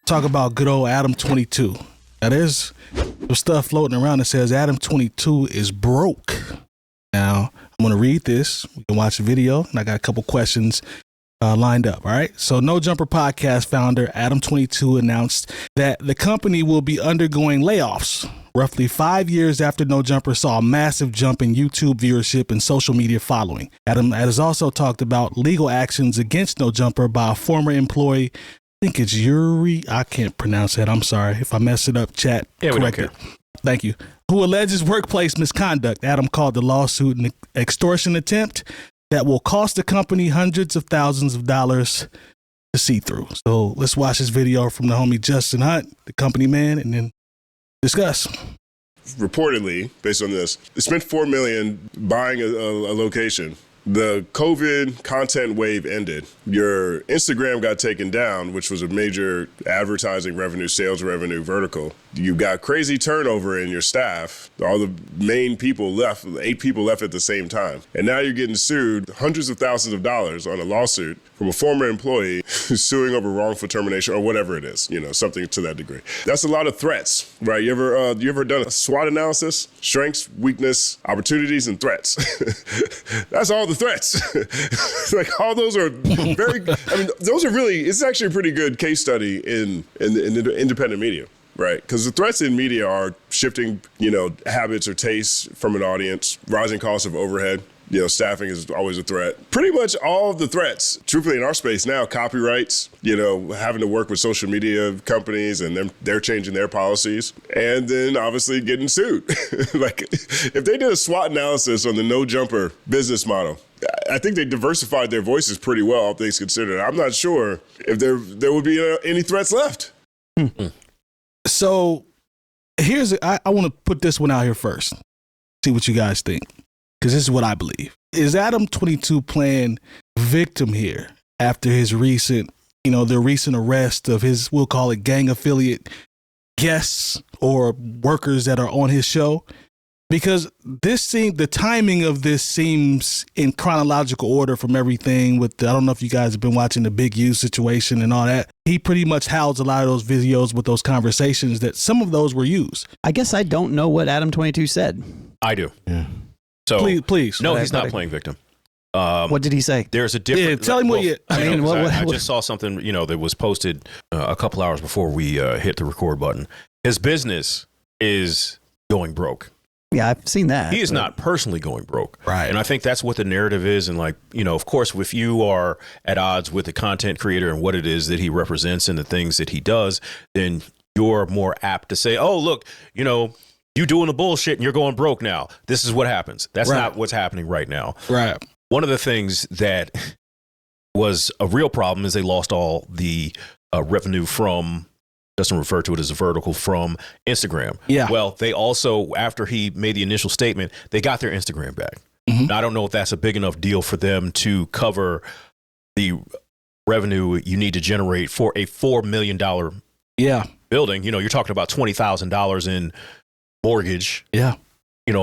talk about good old Adam 22. Now, there's some stuff floating around that says Adam 22 is broke. Now, I'm going to read this. We can watch the video, and I got a couple questions lined up. All right. So No Jumper podcast founder Adam 22 announced that the company will be undergoing layoffs roughly 5 years after No Jumper saw a massive jump in YouTube viewership and social media following. Adam has also talked about legal actions against No Jumper by a former employee. I think it's Yuri. I can't pronounce that. I'm sorry if I mess it up. Chat. Yeah, we don't correct care. it. Thank you. Who alleges workplace misconduct. Adam called the lawsuit an extortion attempt that will cost the company hundreds of thousands of dollars to see through. So let's watch this video from the homie Justin Hunt, the company man, and then discuss. Reportedly, based on this, they spent $4 million buying a location. The COVID content wave ended. Your Instagram got taken down, which was a major advertising revenue, sales revenue vertical. You got crazy turnover in your staff. All the main people left, 8 people left at the same time. And now you're getting sued hundreds of thousands of dollars on a lawsuit from a former employee who's suing over wrongful termination or whatever it is, something to that degree. That's a lot of threats, right? You ever done a SWOT analysis? Strengths, weakness, opportunities, and threats. That's all the threats. Like all those are those are really, it's actually a pretty good case study in the independent media. Right, because the threats in media are shifting, habits or tastes from an audience, rising costs of overhead. Staffing is always a threat. Pretty much all of the threats, truthfully, in our space now, copyrights, having to work with social media companies and they're changing their policies, and then obviously getting sued. Like, if they did a SWOT analysis on the No Jumper business model, I think they diversified their voices pretty well, all things considered. I'm not sure if there would be any threats left. So I want to put this one out here first. See what you guys think. Because this is what I believe. Is Adam 22 playing victim here after his recent, the recent arrest of his, we'll call it gang affiliate guests or workers that are on his show? Because the timing of this seems in chronological order from everything with I don't know if you guys have been watching the Big U situation and all that. He pretty much housed a lot of those videos with those conversations that some of those were used. I guess I don't know what Adam 22 said. I do. Yeah. So please. No, he's not playing victim. What did he say? There's a different. Yeah, tell him what you. I just saw something, that was posted a couple hours before we hit the record button. His business is going broke. Yeah, I've seen that. He is not personally going broke. Right. And I think that's what the narrative is. And of course, if you are at odds with the content creator and what it is that he represents and the things that he does, then you're more apt to say, oh, look, you doing the bullshit and you're going broke now. This is what happens. That's not what's happening right now. Right. One of the things that was a real problem is they lost all the revenue from, Justin referred to it as a vertical, from Instagram. Yeah. Well, they also, after he made the initial statement, they got their Instagram back. Mm-hmm. Now, I don't know if that's a big enough deal for them to cover the revenue you need to generate for a $4 million building. You're talking about $20,000 in mortgage, a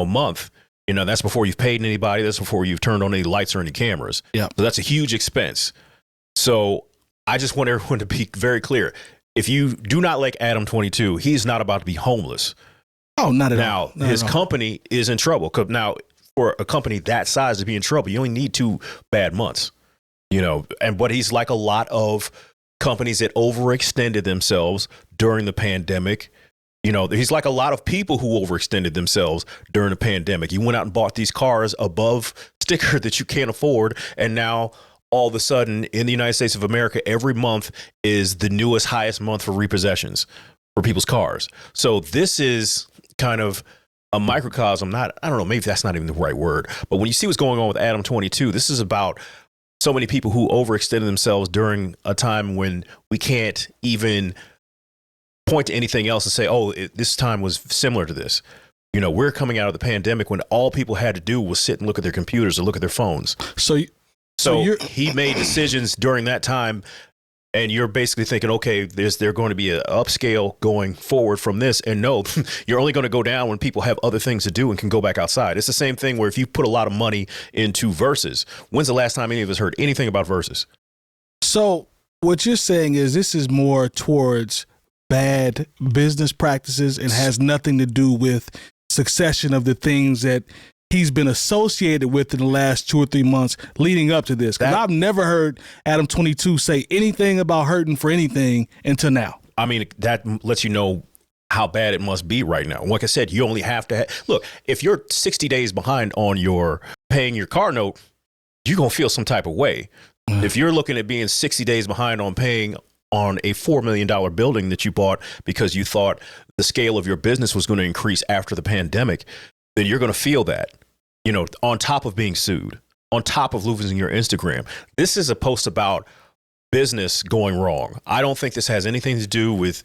month. That's before you've paid anybody. That's before you've turned on any lights or any cameras. Yeah. So that's a huge expense. So I just want everyone to be very clear. If you do not like Adam 22, he's not about to be homeless. Oh, not at all. Now, his company is in trouble. Now, for a company that size to be in trouble, you only need 2 bad months. But he's like a lot of companies that overextended themselves during the pandemic. He's like a lot of people who overextended themselves during the pandemic. You went out and bought these cars above sticker that you can't afford, and now all of a sudden in the United States of America, every month is the newest, highest month for repossessions for people's cars. So this is kind of a microcosm. I don't know, maybe that's not even the right word, but when you see what's going on with Adam 22, this is about so many people who overextended themselves during a time when we can't even point to anything else and say, this time was similar to this. We're coming out of the pandemic when all people had to do was sit and look at their computers or look at their phones. So he made decisions during that time, and you're basically thinking, okay, there's going to be an upscale going forward from this. And no, you're only going to go down when people have other things to do and can go back outside. It's the same thing where if you put a lot of money into Versus, when's the last time any of us heard anything about Versus? So what you're saying is this is more towards bad business practices and has nothing to do with succession of the things that he's been associated with in the last 2 or 3 months leading up to this. Because I've never heard Adam 22 say anything about hurting for anything until now. I mean, that lets you know how bad it must be right now. Like I said, you only have to look, if you're 60 days behind on your paying your car note, you're going to feel some type of way. If you're looking at being 60 days behind on paying on a $4 million building that you bought because you thought the scale of your business was going to increase after the pandemic, then you're going to feel that, you know, on top of being sued, on top of losing your Instagram. This is a post about business going wrong. I don't think this has anything to do with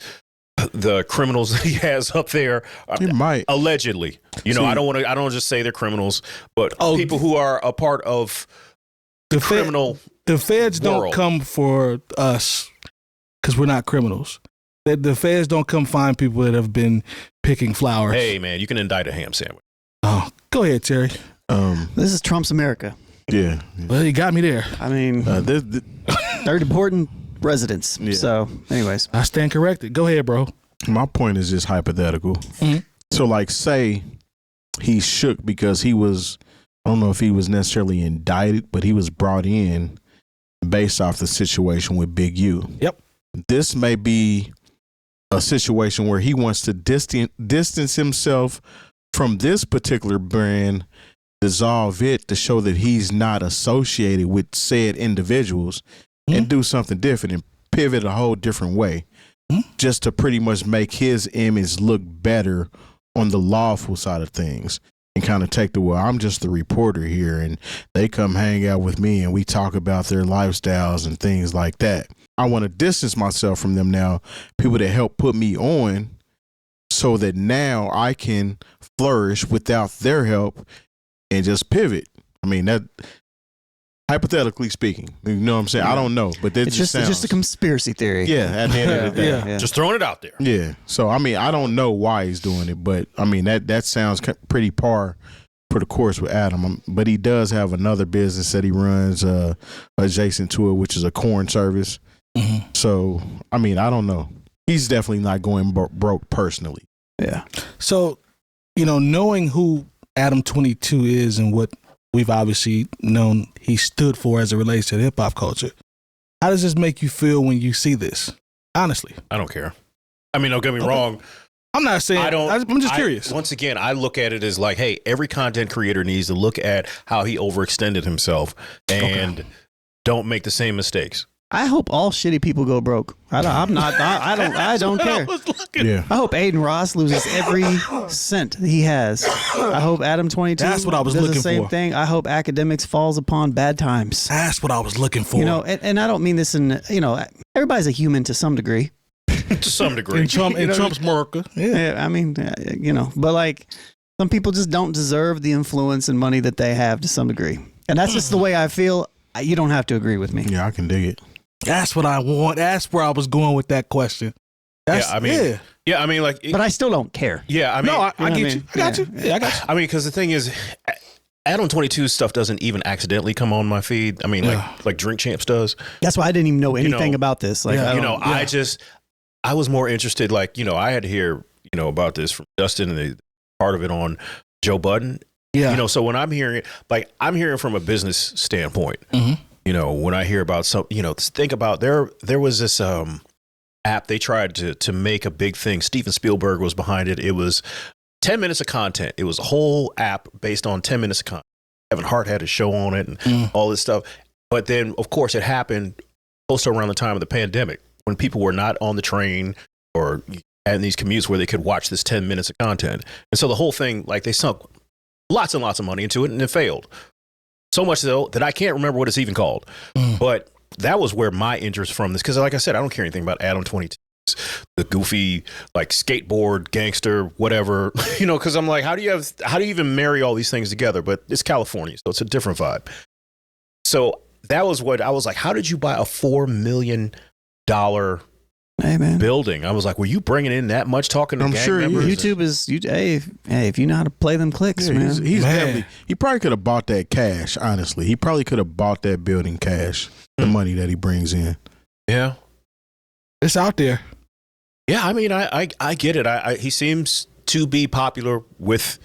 the criminals that he has up there. It might. Allegedly. You know, I don't just say they're criminals, but people who are a part of the criminal The feds world. don't come for us because we're not criminals. The feds don't come find people that have been picking flowers. Hey, man, you can indict a ham sandwich. Oh, go ahead, Terry. This is Trump's America. Yeah. Well, you got me there. I mean, they're deporting residents. Yeah. So, anyways. I stand corrected. Go ahead, bro. My point is just hypothetical. Mhm. So, like, say he shook because he was, I don't know if he was necessarily indicted, but he was brought in based off the situation with Big U. Yep. This may be a situation where he wants to distance himself from this particular brand, dissolve it to show that he's not associated with said individuals, and do something different and pivot a whole different way, just to pretty much make his image look better on the lawful side of things, and kind of take the, well, I'm just the reporter here and they come hang out with me and we talk about their lifestyles and things like that. I want to distance myself from them now, people that help put me on, so that now I can flourish without their help and just pivot. I mean, that, hypothetically speaking, you know what I'm saying? I don't know, but that It's just a conspiracy theory. Yeah, at the end of the day. Yeah. Just throwing it out there. Yeah. So, I mean, I don't know why he's doing it, but I mean, that sounds pretty par for the course with Adam. But he does have another business that he runs adjacent to it, which is a corn service. Mm-hmm. So, I mean, I don't know. He's definitely not going broke personally. Yeah. So, you know, knowing who Adam 22 is and what we've obviously known he stood for as it relates to hip hop culture, how does this make you feel when you see this? Honestly, I don't care. I mean, don't get me wrong. I'm not saying. I'm just curious. Once again, I look at it as like, hey, every content creator needs to look at how he overextended himself and don't make the same mistakes. I hope all shitty people go broke. I don't care. Yeah. I hope Aiden Ross loses every cent he has. I hope Adam 22 That's what I was does looking the same for. thing. I hope academics falls upon bad times. That's what I was looking for. You know, and I don't mean this in, you know, everybody's a human to some degree. To some degree. in Trump's America. Yeah. Yeah, I mean, you know, but like some people just don't deserve the influence and money that they have to some degree. And that's just the way I feel. You don't have to agree with me. Yeah, I can dig it. That's what I want. That's where I was going with that question. That's, I mean, like, But I still don't care. yeah, I mean, no, I you know get what I you. mean? I got you. Yeah. Yeah, I got you. I mean, because the thing is, Adam 22 stuff doesn't even accidentally come on my feed. I mean, like Drink Champs does. That's why I didn't even know anything about this. Like, Yeah. I was more interested, like, you know, I had to hear, you know, about this from Justin and the part of it on Joe Budden. Yeah. You know, so when I'm hearing it, like, I'm hearing from a business standpoint. Mhm. You know, when I hear about some, you know, think about there was this app they tried to make a big thing. Steven Spielberg was behind it. It was 10 minutes of content. It was a whole app based on 10 minutes of content. Kevin Hart had a show on it and all this stuff. But then, of course, it happened close to around the time of the pandemic when people were not on the train or in these commutes where they could watch this 10 minutes of content. And so the whole thing, like, they sunk lots and lots of money into it and it failed. So much so that I can't remember what it's even called. But that was where my interest from this, because like I said, I don't care anything about Adam 22, the goofy, like, skateboard gangster, whatever, you know, because I'm like, how do you even marry all these things together? But it's California, so it's a different vibe. So that was what I was like, how did you buy a $4 million hey, man. building? I was like, were you bringing in that much talking to I'm gang sure he members? is. YouTube is, hey, if you know how to play them clicks, Yeah, man. he's Man. definitely, he probably could have bought that cash, honestly. He probably could have bought that building cash, the money that he brings in. Yeah. It's out there. Yeah, I mean, I get it. He seems to be popular with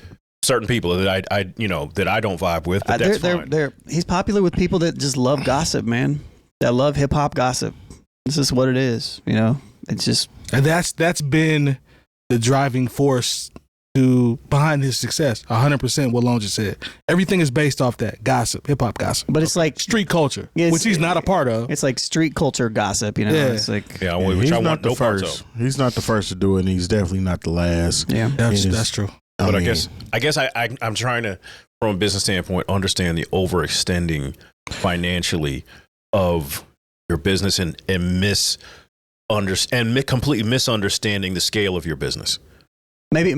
certain people that I don't vibe with. But that's fine. He's popular with people that just love gossip, man. That love hip hop gossip. This is what it is. It's just, and that's been the driving force behind his success. 100% what Lone just said. Everything is based off that gossip, hip hop gossip. But it's like street culture, which he's not a part of. It's like street culture gossip, Yeah. It's like which he's I not want the no parts first. of. He's not the first to do it, and he's definitely not the last. Yeah, that's true. But I guess I'm trying to, from a business standpoint, understand the overextending financially of your business and completely misunderstanding the scale of your business. Maybe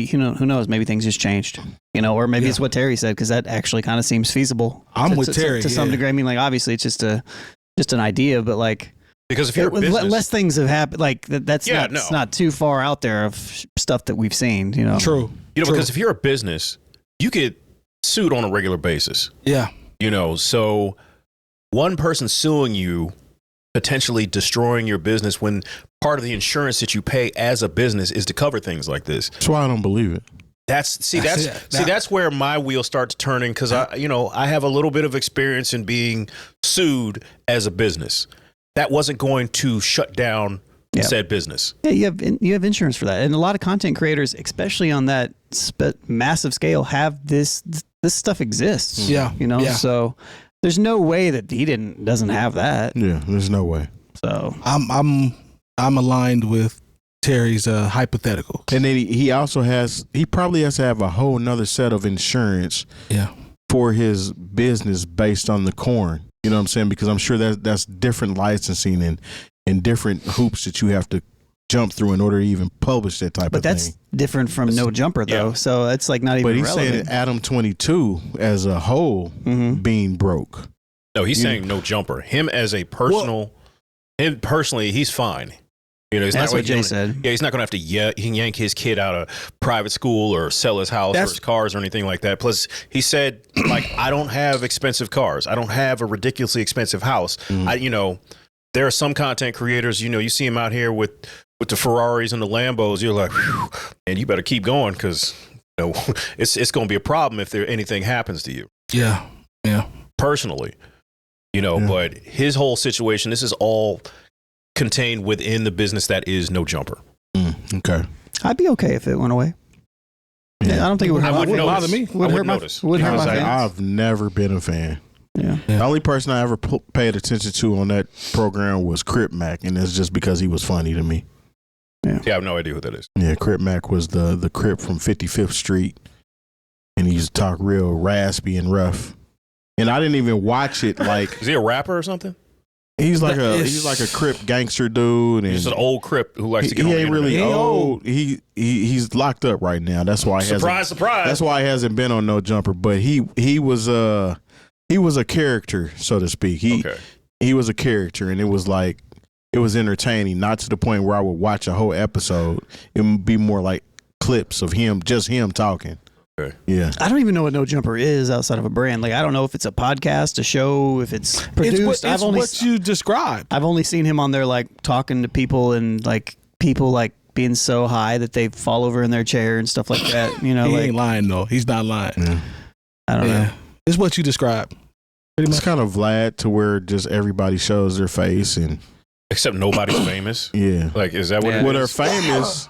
who knows? Maybe things just changed, or maybe it's what Terry said, because that actually kind of seems feasible. I'm with Terry to some degree. I mean, like, obviously, it's just an idea, but like, because if you're a business, less things have happened. Like it's not too far out there of stuff that we've seen. True. Because if you're a business, you get sued on a regular basis. Yeah. So one person suing you, potentially destroying your business, when part of the insurance that you pay as a business is to cover things like this. That's why I don't believe it. That's where my wheel starts turning, because I have a little bit of experience in being sued as a business. That wasn't going to shut down said business. Yeah, you have insurance for that, and a lot of content creators, especially on that massive scale, have this stuff exists. Yeah, so there's no way that he doesn't have that. Yeah, there's no way. So I'm aligned with Terry's hypothetical, and then he probably has to have a whole nother set of insurance. Yeah. For his business based on the corn. You know what I'm saying? Because I'm sure that's different licensing and different hoops that you have to jump through in order to even publish that type of thing. But that's different from No Jumper, though. Yeah. So it's like not even relevant. But he's saying Adam 22 as a whole being broke. No, he's saying No Jumper. Him as a him personally, he's fine. He's that's not what Jay said. Yeah, he's not going to have to yank his kid out of private school or sell his house or his cars or anything like that. Plus, he said, like, I don't have expensive cars. I don't have a ridiculously expensive house. There are some content creators, you see them out here with the Ferraris and the Lambos. You're like, whew, and you better keep going, because it's going to be a problem if anything happens to you. Yeah, yeah. Personally, but his whole situation, this is all contained within the business that is No Jumper. Okay. I'd be okay if it went away. Yeah, I don't think it would bother me. I wouldn't notice. I've never been a fan. Yeah. The only person I ever paid attention to on that program was Crip Mac, and it's just because he was funny to me. Yeah, I have no idea who that is. Yeah, Crip Mac was the Crip from 55th Street, and he used to talk real raspy and rough. And I didn't even watch it. Like, is he a rapper or something? He's like a Crip gangster dude, and he's an old Crip who likes to get on the internet. He ain't really old. He's locked up right now. That's why surprise. That's why he hasn't been on No Jumper. But he was a character, so to speak. He was a character, and it was entertaining. Not to the point where I would watch a whole episode. It would be more like clips of him talking. Okay. Yeah, I don't even know what No Jumper is outside of a brand. Like, I don't know if it's a podcast, a show, if it's produced. It's what you described. I've only seen him on there, like, talking to people, and like people like being so high that they fall over in their chair and stuff like that. He ain't lying though. He's not lying. Yeah. I don't know. It's what you described. It's kind of Vlad, to where just everybody shows their face, and except nobody's famous. Yeah, like, is that what? Well, they're famous,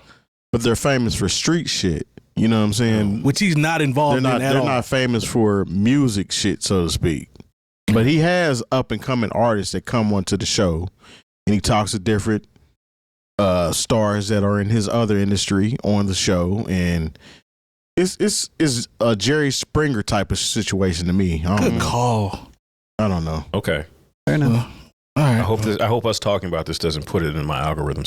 but they're famous for street shit. You know what I'm saying? Which he's not involved in at all. They're not famous for music shit, so to speak. But he has up and coming artists that come onto the show, and he talks to different stars that are in his other industry on the show, and it's a Jerry Springer type of situation to me. Good call. I don't know. Okay. Fair enough. All right. I hope us talking about this doesn't put it in my algorithm.